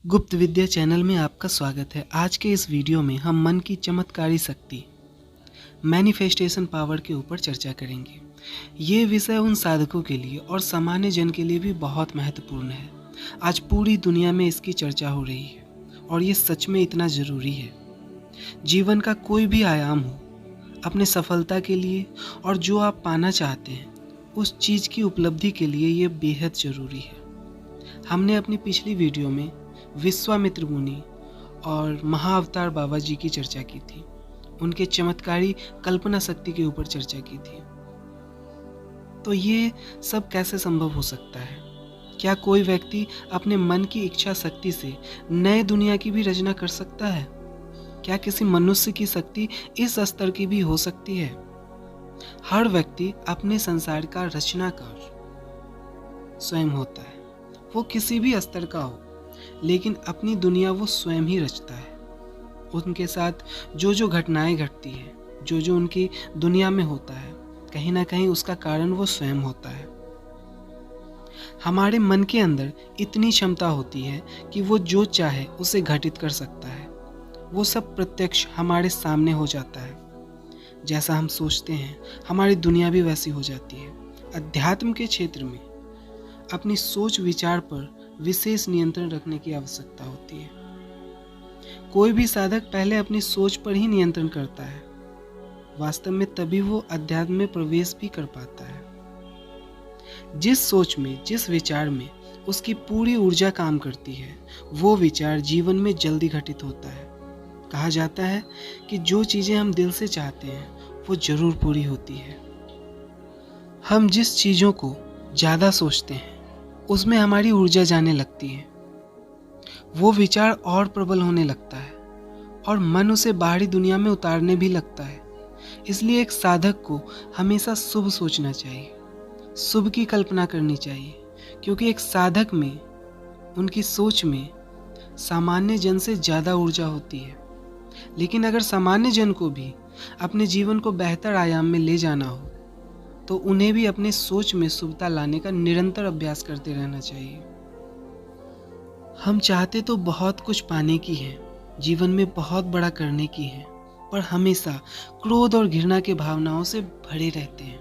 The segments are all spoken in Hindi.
गुप्त विद्या चैनल में आपका स्वागत है। आज के इस वीडियो में हम मन की चमत्कारी शक्ति मैनिफेस्टेशन पावर के ऊपर चर्चा करेंगे। ये विषय उन साधकों के लिए और सामान्य जन के लिए भी बहुत महत्वपूर्ण है। आज पूरी दुनिया में इसकी चर्चा हो रही है और ये सच में इतना ज़रूरी है। जीवन का कोई भी आयाम हो, अपने सफलता के लिए और जो आप पाना चाहते हैं उस चीज़ की उपलब्धि के लिए ये बेहद ज़रूरी है। हमने अपनी पिछली वीडियो में विश्वामित्र मुनि और महाअवतार बाबा जी की चर्चा की थी। उनके चमत्कारी कल्पना शक्ति के ऊपर चर्चा की थी। तो ये सब कैसे संभव हो सकता है? क्या कोई व्यक्ति अपने मन की इच्छा शक्ति से नए दुनिया की भी रचना कर सकता है? क्या किसी मनुष्य की शक्ति इस स्तर की भी हो सकती है? हर व्यक्ति अपने संसार का रचनाकार स्वयं होता है। वो किसी भी स्तर का हो, लेकिन अपनी दुनिया वो स्वयं ही रचता है। उनके साथ जो जो घटनाएं घटती हैं, जो जो उनकी दुनिया में होता है, कहीं ना कहीं उसका कारण वो स्वयं होता है। हमारे मन के अंदर इतनी क्षमता होती है कि वो जो चाहे उसे घटित कर सकता है। वो सब प्रत्यक्ष हमारे सामने हो जाता है। जैसा हम सोचते हैं, हमारी दुनिया भी वैसी हो जाती है। अध्यात्म के क्षेत्र में अपनी सोच विचार पर विशेष नियंत्रण रखने की आवश्यकता होती है। कोई भी साधक पहले अपनी सोच पर ही नियंत्रण करता है। वास्तव में तभी वो अध्यात्म में प्रवेश भी कर पाता है। जिस सोच में, जिस विचार में उसकी पूरी ऊर्जा काम करती है, वो विचार जीवन में जल्दी घटित होता है। कहा जाता है कि जो चीजें हम दिल से चाहते हैं वो जरूर पूरी होती है। हम जिस चीजों को ज्यादा सोचते हैं उसमें हमारी ऊर्जा जाने लगती है। वो विचार और प्रबल होने लगता है और मन उसे बाहरी दुनिया में उतारने भी लगता है। इसलिए एक साधक को हमेशा शुभ सोचना चाहिए, शुभ की कल्पना करनी चाहिए, क्योंकि एक साधक में, उनकी सोच में सामान्य जन से ज़्यादा ऊर्जा होती है। लेकिन अगर सामान्य जन को भी अपने जीवन को बेहतर आयाम में ले जाना हो तो उन्हें भी अपने सोच में शुभता लाने का निरंतर अभ्यास करते रहना चाहिए। हम चाहते तो बहुत कुछ पाने की है, जीवन में बहुत बड़ा करने की है, पर हमेशा क्रोध और घृणा के भावनाओं से भरे रहते हैं,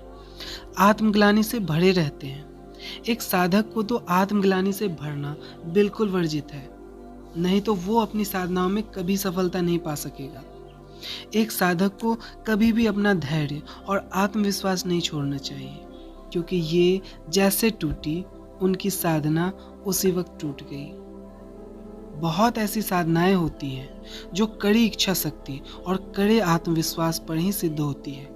आत्मग्लानि से भरे रहते हैं। एक साधक को तो आत्मग्लानि से भरना बिल्कुल वर्जित है, नहीं तो वो अपनी साधनाओं में कभी सफलता नहीं पा सकेगा। एक साधक को कभी भी अपना धैर्य और आत्मविश्वास नहीं छोड़ना चाहिए, क्योंकि ये जैसे टूटी, उनकी साधना उसी वक्त टूट गई। बहुत ऐसी साधनाएं होती हैं जो कड़ी इच्छा शक्ति और कड़े आत्मविश्वास पर ही सिद्ध होती है,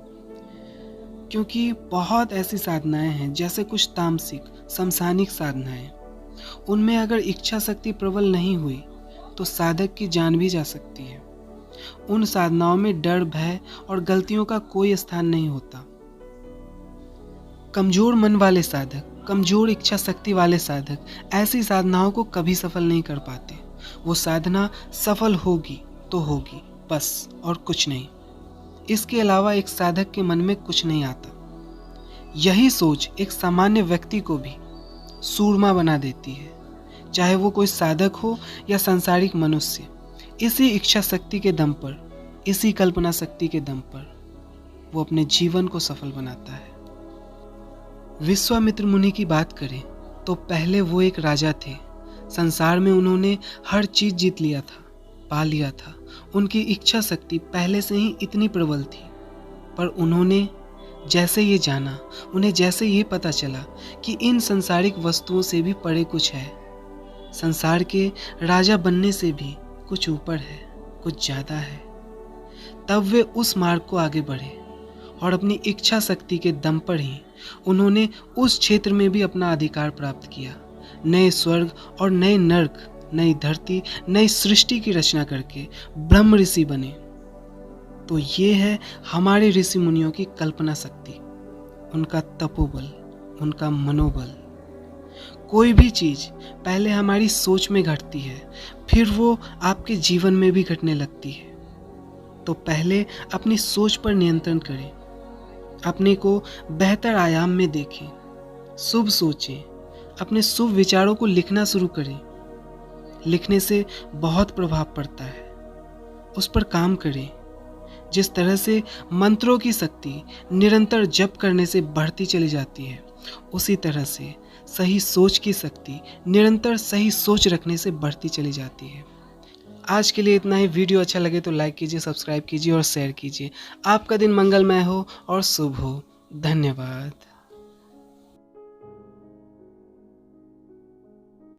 क्योंकि बहुत ऐसी साधनाएं हैं जैसे कुछ तामसिक समसानिक साधनाएं, उनमें अगर इच्छा शक्ति प्रबल नहीं हुई तो साधक की जान भी जा सकती है। उन साधनाओं में डर, भय और गलतियों का कोई स्थान नहीं होता। कमजोर मन वाले साधक, कमजोर इच्छा शक्ति वाले साधक ऐसी साधनाओं को कभी सफल नहीं कर पाते। वो साधना सफल होगी तो होगी, बस, और कुछ नहीं। इसके अलावा एक साधक के मन में कुछ नहीं आता। यही सोच एक सामान्य व्यक्ति को भी सूरमा बना देती है, चाहे वो कोई साधक हो या सांसारिक मनुष्य। इसी इच्छा शक्ति के दम पर, इसी कल्पना शक्ति के दम पर वो अपने जीवन को सफल बनाता है। विश्वामित्र मुनि की बात करें तो पहले वो एक राजा थे। संसार में उन्होंने हर चीज जीत लिया था, पा लिया था। उनकी इच्छा शक्ति पहले से ही इतनी प्रबल थी, पर उन्होंने जैसे ये जाना, उन्हें जैसे ये पता चला कि इन संसारिक वस्तुओं से भी परे कुछ है, संसार के राजा बनने से भी कुछ ऊपर है, कुछ ज्यादा है, तब वे उस मार्ग को आगे बढ़े और अपनी इच्छा शक्ति के दम पर ही उन्होंने उस क्षेत्र में भी अपना अधिकार प्राप्त किया। नए स्वर्ग और नए नर्क, नई धरती, नई सृष्टि की रचना करके ब्रह्म ऋषि बने। तो ये है हमारे ऋषि मुनियों की कल्पना शक्ति, उनका तपोबल, उनका मनोबल। कोई भी चीज पहले हमारी सोच में घटती है, फिर वो आपके जीवन में भी घटने लगती है। तो पहले अपनी सोच पर नियंत्रण करें, अपने को बेहतर आयाम में देखें, शुभ सोचें, अपने शुभ विचारों को लिखना शुरू करें। लिखने से बहुत प्रभाव पड़ता है। उस पर काम करें। जिस तरह से मंत्रों की शक्ति निरंतर जप करने से बढ़ती चली जाती है, उसी तरह से सही सोच की शक्ति निरंतर सही सोच रखने से बढ़ती चली जाती है। आज के लिए इतना ही। वीडियो अच्छा लगे तो लाइक कीजिए, सब्सक्राइब कीजिए और शेयर कीजिए। आपका दिन मंगलमय हो और शुभ हो। धन्यवाद।